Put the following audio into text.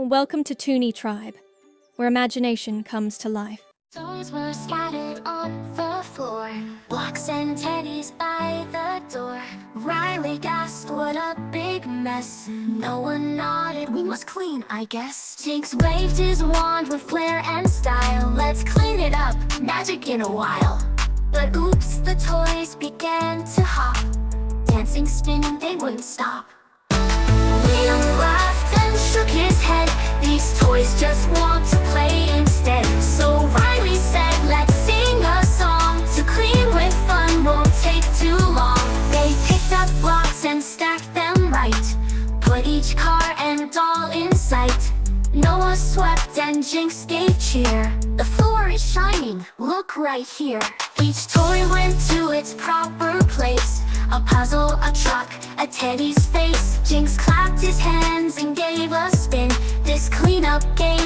Welcome to Toony Tribe, where imagination comes to life. Toys were scattered on the floor, blocks and teddies by the door. Riley gasped, what a big mess. No one nodded, we must clean, I guess. Jinx waved his wand with flair and style. Let's clean it up, magic in a while. But oops, the toys began to hop, dancing, spinning, they wouldn't stop. Liam laughed and shook his head. These toys just want to play instead. So Riley said, let's sing a song. To clean with fun won't take too long. They picked up blocks and stacked them right, put each car and doll in sight. Noah swept and Jinx gave cheer. The floor is shining, look right here. Each toy went to its proper place, a puzzle, a truck, a teddy's face. Jinx clapped his hands and gave a spin. This cleanup game